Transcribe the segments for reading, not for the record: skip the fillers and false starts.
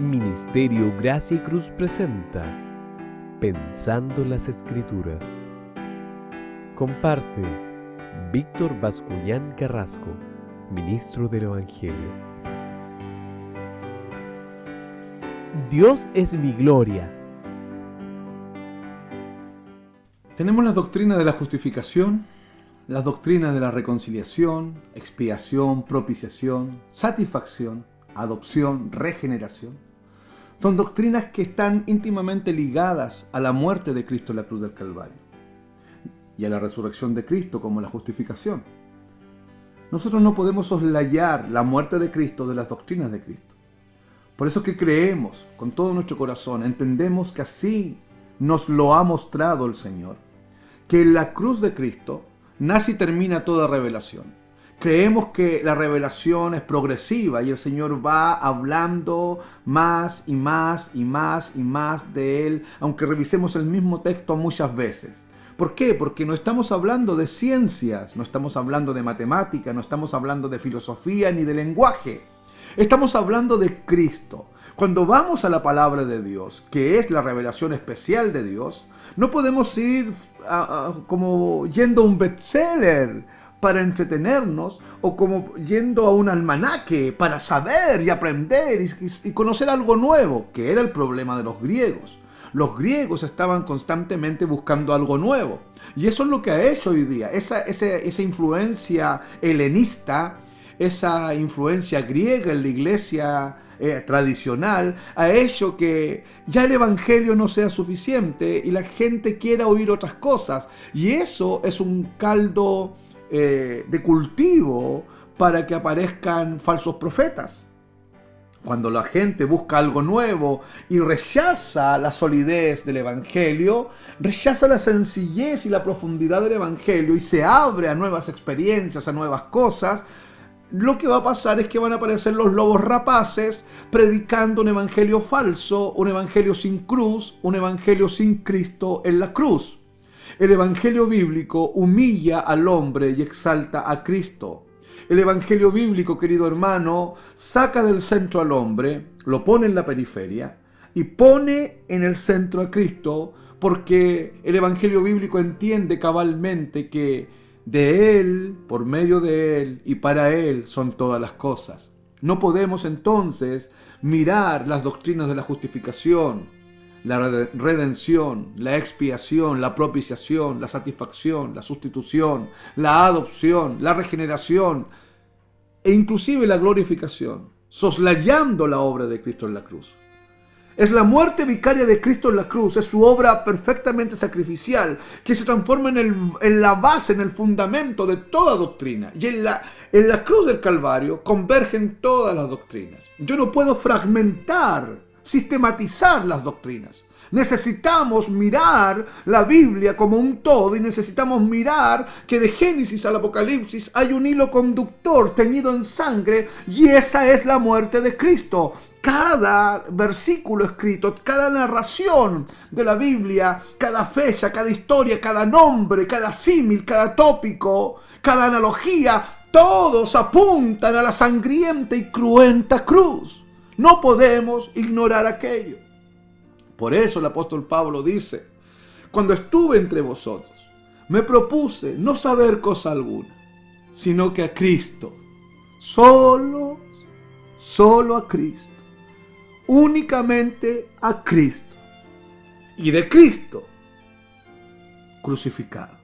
Ministerio Gracia y Cruz presenta Pensando las Escrituras. Comparte Víctor Bascuñán Carrasco, ministro del Evangelio. Dios es mi gloria. Tenemos la doctrina de la justificación, la doctrina de la reconciliación, expiación, propiciación, satisfacción, adopción, regeneración. Son doctrinas que están íntimamente ligadas a la muerte de Cristo en la cruz del Calvario y a la resurrección de Cristo como la justificación. Nosotros no podemos soslayar la muerte de Cristo de las doctrinas de Cristo. Por eso es que creemos con todo nuestro corazón, entendemos que así nos lo ha mostrado el Señor, que en la cruz de Cristo nace y termina toda revelación. Creemos que la revelación es progresiva y el Señor va hablando más y más y más y más de Él, aunque revisemos el mismo texto muchas veces. ¿Por qué? Porque no estamos hablando de ciencias, no estamos hablando de matemática, no estamos hablando de filosofía ni de lenguaje. Estamos hablando de Cristo. Cuando vamos a la palabra de Dios, que es la revelación especial de Dios, no podemos ir como yendo a un bestseller para entretenernos o como yendo a un almanaque para saber y aprender y conocer algo nuevo, que era el problema de los griegos. Los griegos estaban constantemente buscando algo nuevo. Y eso es lo que ha hecho hoy día. Esa influencia helenista, esa influencia griega en la iglesia tradicional, ha hecho que ya el evangelio no sea suficiente y la gente quiera oír otras cosas. Y eso es un caldo de cultivo para que aparezcan falsos profetas. Cuando la gente busca algo nuevo y rechaza la solidez del Evangelio, rechaza la sencillez y la profundidad del Evangelio y se abre a nuevas experiencias, a nuevas cosas, lo que va a pasar es que van a aparecer los lobos rapaces predicando un evangelio falso, un evangelio sin cruz, un evangelio sin Cristo en la cruz. El evangelio bíblico humilla al hombre y exalta a Cristo. El evangelio bíblico, querido hermano, saca del centro al hombre, lo pone en la periferia y pone en el centro a Cristo, porque el evangelio bíblico entiende cabalmente que de Él, por medio de Él y para Él son todas las cosas. No podemos entonces mirar las doctrinas de la justificación, la redención, la expiación, la propiciación, la satisfacción, la sustitución, la adopción, la regeneración e inclusive la glorificación, soslayando la obra de Cristo en la cruz. Es la muerte vicaria de Cristo en la cruz, es su obra perfectamente sacrificial, que se transforma en la base, en el fundamento de toda doctrina. Y en la cruz del Calvario convergen todas las doctrinas. Yo no puedo fragmentar, sistematizar las doctrinas. Necesitamos mirar la Biblia como un todo y necesitamos mirar que de Génesis al Apocalipsis hay un hilo conductor teñido en sangre y esa es la muerte de Cristo. Cada versículo escrito, cada narración de la Biblia, cada fecha, cada historia, cada nombre, cada símil, cada tópico, cada analogía, todos apuntan a la sangrienta y cruenta cruz. No podemos ignorar aquello. Por eso el apóstol Pablo dice: cuando estuve entre vosotros, me propuse no saber cosa alguna, sino que a Cristo, solo a Cristo, únicamente a Cristo, y de Cristo crucificado.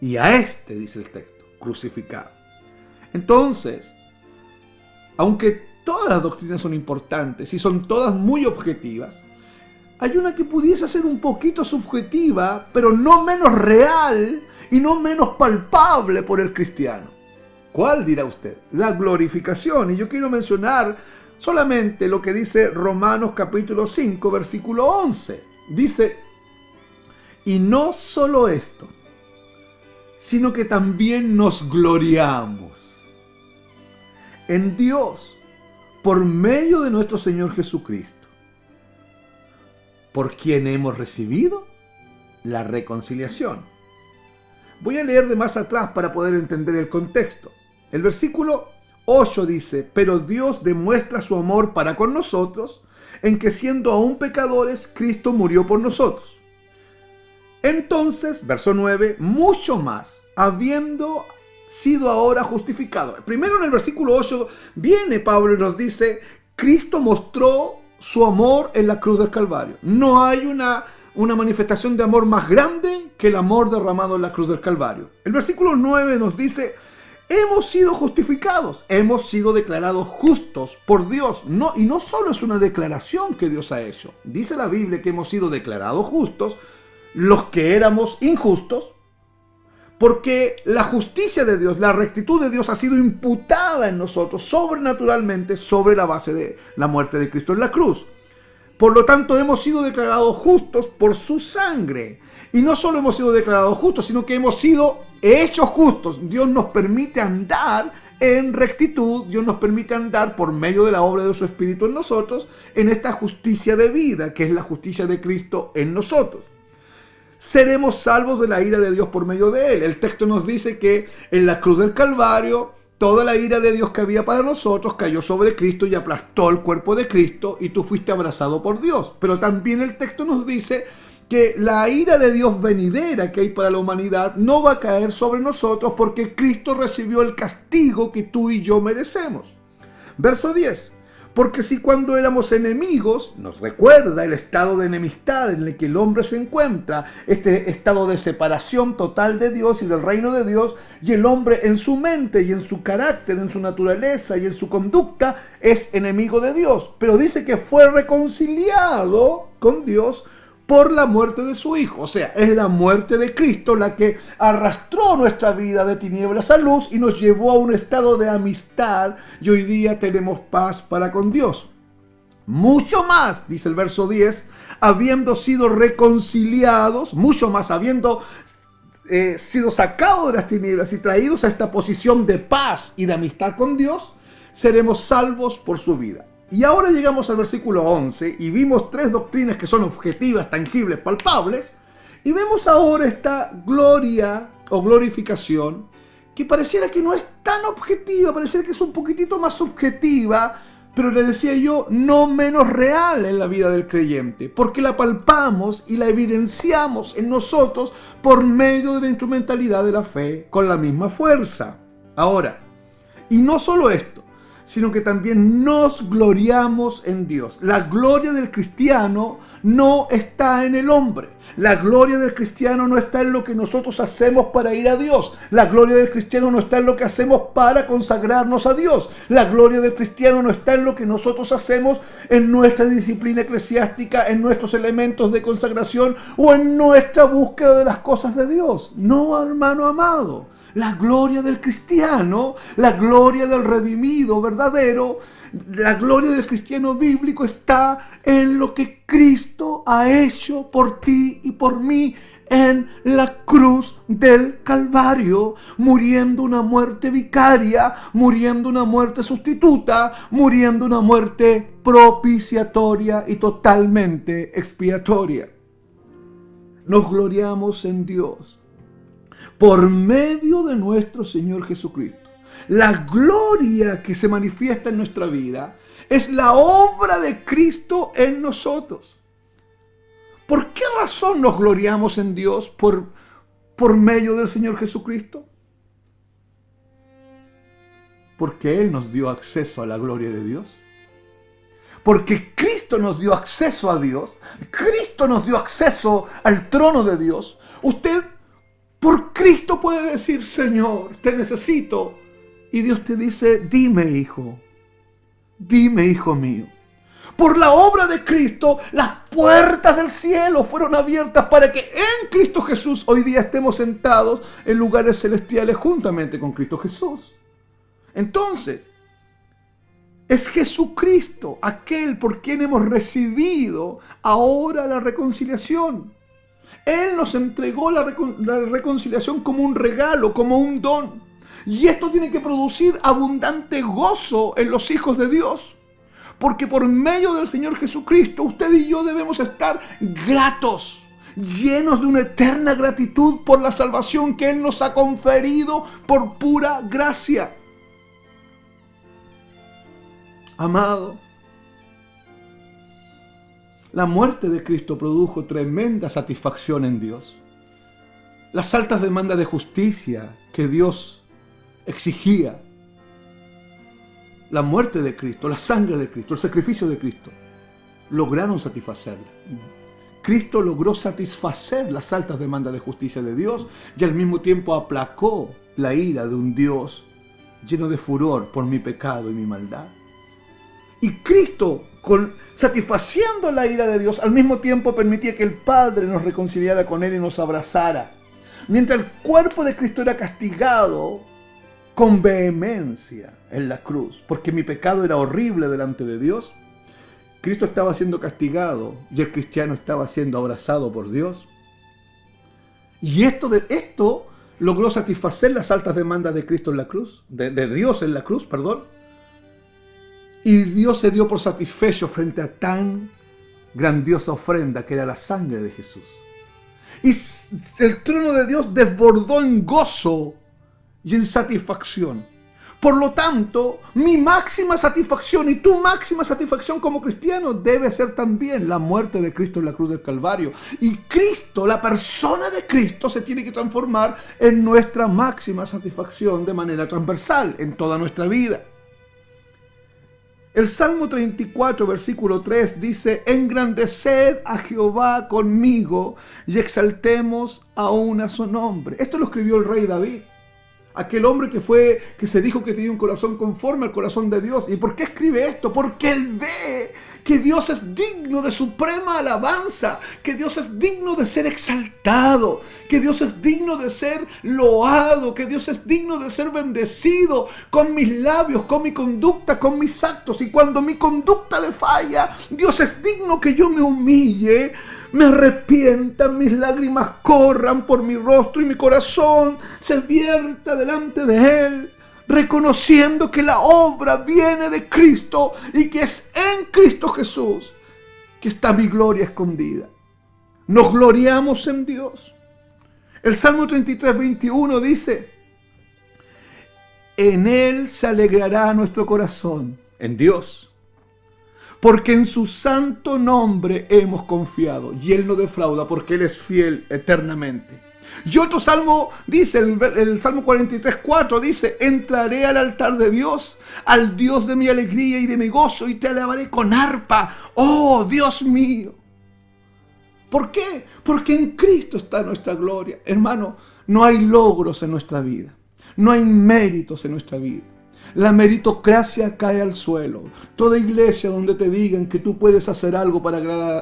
Y a este, dice el texto, crucificado. Entonces, aunque todas las doctrinas son importantes y son todas muy objetivas, hay una que pudiese ser un poquito subjetiva, pero no menos real y no menos palpable por el cristiano. ¿Cuál dirá usted? La glorificación. Y yo quiero mencionar solamente lo que dice Romanos capítulo 5, versículo 11. Dice: y no solo esto, sino que también nos gloriamos en Dios por medio de nuestro Señor Jesucristo, por quien hemos recibido la reconciliación. Voy a leer de más atrás para poder entender el contexto. El versículo 8 dice: pero Dios demuestra su amor para con nosotros en que siendo aún pecadores, Cristo murió por nosotros. Entonces, verso 9, mucho más, habiendo sido ahora justificado. Primero en el versículo 8 viene Pablo y nos dice, Cristo mostró su amor en la cruz del Calvario. No hay una manifestación de amor más grande que el amor derramado en la cruz del Calvario. El versículo 9 nos dice, hemos sido justificados, hemos sido declarados justos por Dios. Y no solo es una declaración que Dios ha hecho. Dice la Biblia que hemos sido declarados justos los que éramos injustos, porque la justicia de Dios, la rectitud de Dios ha sido imputada en nosotros sobrenaturalmente sobre la base de la muerte de Cristo en la cruz. Por lo tanto, hemos sido declarados justos por su sangre. Y no solo hemos sido declarados justos, sino que hemos sido hechos justos. Dios nos permite andar en rectitud, Dios nos permite andar por medio de la obra de su Espíritu en nosotros, en esta justicia de vida, que es la justicia de Cristo en nosotros. Seremos salvos de la ira de Dios por medio de él. El texto nos dice que en la cruz del Calvario toda la ira de Dios que había para nosotros cayó sobre Cristo y aplastó el cuerpo de Cristo y tú fuiste abrazado por Dios. Pero también el texto nos dice que la ira de Dios venidera que hay para la humanidad no va a caer sobre nosotros porque Cristo recibió el castigo que tú y yo merecemos. Verso 10. Porque si cuando éramos enemigos, nos recuerda el estado de enemistad en el que el hombre se encuentra, este estado de separación total de Dios y del reino de Dios, y el hombre en su mente y en su carácter, en su naturaleza y en su conducta, es enemigo de Dios. Pero dice que fue reconciliado con Dios por la muerte de su Hijo. O sea, es la muerte de Cristo la que arrastró nuestra vida de tinieblas a luz y nos llevó a un estado de amistad y hoy día tenemos paz para con Dios. Mucho más, dice el verso 10, habiendo sido reconciliados, mucho más habiendo sido sacados de las tinieblas y traídos a esta posición de paz y de amistad con Dios, seremos salvos por su vida. Y ahora llegamos al versículo 11 y vimos tres doctrinas que son objetivas, tangibles, palpables. Y vemos ahora esta gloria o glorificación que pareciera que no es tan objetiva, pareciera que es un poquitito más subjetiva, pero le decía yo, no menos real en la vida del creyente, porque la palpamos y la evidenciamos en nosotros por medio de la instrumentalidad de la fe con la misma fuerza. Ahora, y no solo esto, sino que también nos gloriamos en Dios. La gloria del cristiano no está en el hombre. La gloria del cristiano no está en lo que nosotros hacemos para ir a Dios. La gloria del cristiano no está en lo que hacemos para consagrarnos a Dios. La gloria del cristiano no está en lo que nosotros hacemos en nuestra disciplina eclesiástica, en nuestros elementos de consagración o en nuestra búsqueda de las cosas de Dios. No, hermano amado. La gloria del cristiano, la gloria del redimido verdadero, la gloria del cristiano bíblico está en lo que Cristo ha hecho por ti y por mí en la cruz del Calvario, muriendo una muerte vicaria, muriendo una muerte sustituta, muriendo una muerte propiciatoria y totalmente expiatoria. Nos gloriamos en Dios por medio de nuestro Señor Jesucristo. La gloria que se manifiesta en nuestra vida es la obra de Cristo en nosotros. ¿Por qué razón nos gloriamos en Dios por medio del Señor Jesucristo? Porque Él nos dio acceso a la gloria de Dios. Porque Cristo nos dio acceso a Dios. Cristo nos dio acceso al trono de Dios. Usted por Cristo puede decir, Señor, te necesito. Y Dios te dice, dime, hijo mío. Por la obra de Cristo, las puertas del cielo fueron abiertas para que en Cristo Jesús hoy día estemos sentados en lugares celestiales juntamente con Cristo Jesús. Entonces, es Jesucristo aquel por quien hemos recibido ahora la reconciliación. Él nos entregó la reconciliación como un regalo, como un don. Y esto tiene que producir abundante gozo en los hijos de Dios. Porque por medio del Señor Jesucristo, usted y yo debemos estar gratos, llenos de una eterna gratitud por la salvación que Él nos ha conferido por pura gracia. Amado, La muerte de Cristo produjo tremenda satisfacción en Dios. Las altas demandas de justicia que Dios exigía, la muerte de Cristo, la sangre de Cristo, el sacrificio de Cristo, lograron satisfacerla. Cristo logró satisfacer las altas demandas de justicia de Dios y al mismo tiempo aplacó la ira de un Dios lleno de furor por mi pecado y mi maldad. Y Cristo, satisfaciendo la ira de Dios, al mismo tiempo permitía que el Padre nos reconciliara con Él y nos abrazara. Mientras el cuerpo de Cristo era castigado con vehemencia en la cruz, porque mi pecado era horrible delante de Dios, Cristo estaba siendo castigado y el cristiano estaba siendo abrazado por Dios. Y esto logró satisfacer las altas demandas de Cristo en la cruz, de Dios en la cruz, perdón. Y Dios se dio por satisfecho frente a tan grandiosa ofrenda que era la sangre de Jesús. Y el trono de Dios desbordó en gozo y en satisfacción. Por lo tanto, mi máxima satisfacción y tu máxima satisfacción como cristiano debe ser también la muerte de Cristo en la cruz del Calvario. Y Cristo, la persona de Cristo, se tiene que transformar en nuestra máxima satisfacción de manera transversal en toda nuestra vida. El Salmo 34, versículo 3 dice: engrandeced a Jehová conmigo y exaltemos aún a su nombre. Esto lo escribió el rey David. Aquel hombre que se dijo que tenía un corazón conforme al corazón de Dios. ¿Y por qué escribe esto? Porque él ve que Dios es digno de suprema alabanza, que Dios es digno de ser exaltado, que Dios es digno de ser loado, que Dios es digno de ser bendecido con mis labios, con mi conducta, con mis actos. Y cuando mi conducta le falla, Dios es digno que yo me humille, me arrepienta, mis lágrimas corran por mi rostro y mi corazón se vierta delante de Él, reconociendo que la obra viene de Cristo y que es en Cristo Jesús que está mi gloria escondida. Nos gloriamos en Dios. El Salmo 33, 21 dice: en Él se alegrará nuestro corazón, en Dios, porque en su santo nombre hemos confiado, y Él no defrauda, porque Él es fiel eternamente. Y otro salmo dice, el Salmo 43, 4 dice: entraré al altar de Dios, al Dios de mi alegría y de mi gozo, y te alabaré con arpa, oh Dios mío. ¿Por qué? Porque en Cristo está nuestra gloria. Hermano, no hay logros en nuestra vida, no hay méritos en nuestra vida. La meritocracia cae al suelo. Toda iglesia donde te digan que tú puedes hacer algo para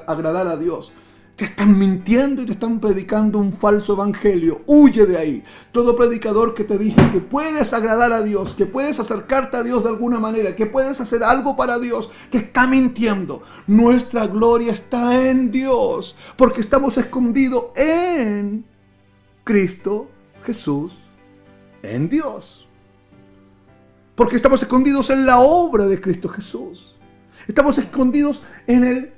agradar a Dios, te están mintiendo y te están predicando un falso evangelio. Huye de ahí. Todo predicador que te dice que puedes agradar a Dios, que puedes acercarte a Dios de alguna manera, que puedes hacer algo para Dios, te está mintiendo. Nuestra gloria está en Dios, porque estamos escondidos en Cristo Jesús, en Dios. Porque estamos escondidos en la obra de Cristo Jesús. Estamos escondidos en el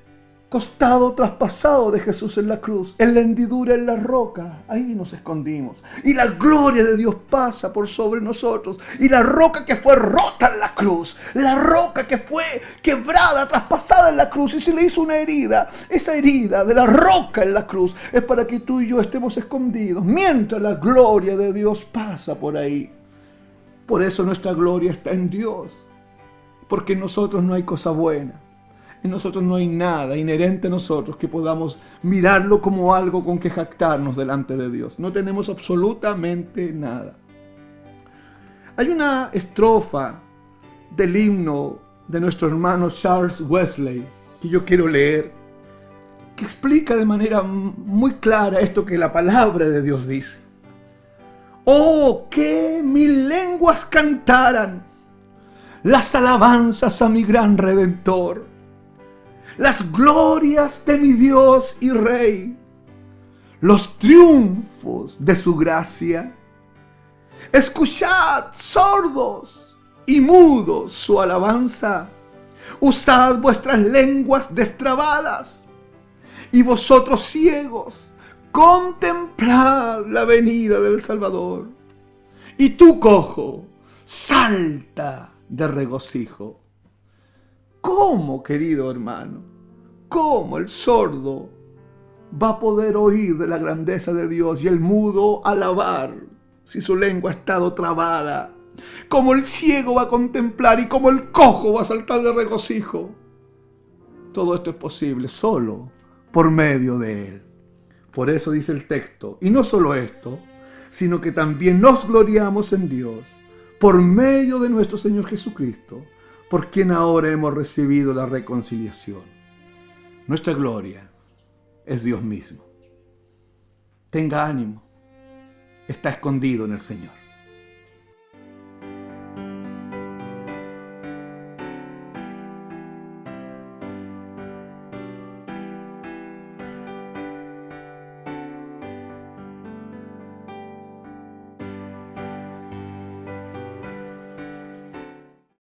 costado traspasado de Jesús en la cruz, en la hendidura en la roca. Ahí nos escondimos. Y la gloria de Dios pasa por sobre nosotros. Y la roca que fue rota en la cruz, la roca que fue quebrada, traspasada en la cruz, y se le hizo una herida. Esa herida de la roca en la cruz es para que tú y yo estemos escondidos, mientras la gloria de Dios pasa por ahí. Por eso nuestra gloria está en Dios. Porque en nosotros no hay cosa buena. En nosotros no hay nada inherente a nosotros que podamos mirarlo como algo con que jactarnos delante de Dios. No tenemos absolutamente nada. Hay una estrofa del himno de nuestro hermano Charles Wesley que yo quiero leer, que explica de manera muy clara esto que la palabra de Dios dice. Oh, que mil lenguas cantaran las alabanzas a mi gran Redentor, las glorias de mi Dios y Rey, los triunfos de su gracia. Escuchad, sordos y mudos, su alabanza. Usad vuestras lenguas destrabadas, y vosotros ciegos, contemplad la venida del Salvador. Y tú, cojo, salta de regocijo. ¿Cómo, querido hermano? ¿Cómo el sordo va a poder oír de la grandeza de Dios y el mudo alabar si su lengua ha estado trabada? ¿Cómo el ciego va a contemplar y cómo el cojo va a saltar de regocijo? Todo esto es posible solo por medio de Él. Por eso dice el texto, y no solo esto, sino que también nos gloriamos en Dios por medio de nuestro Señor Jesucristo, por quien ahora hemos recibido la reconciliación. Nuestra gloria es Dios mismo. Tenga ánimo, está escondido en el Señor.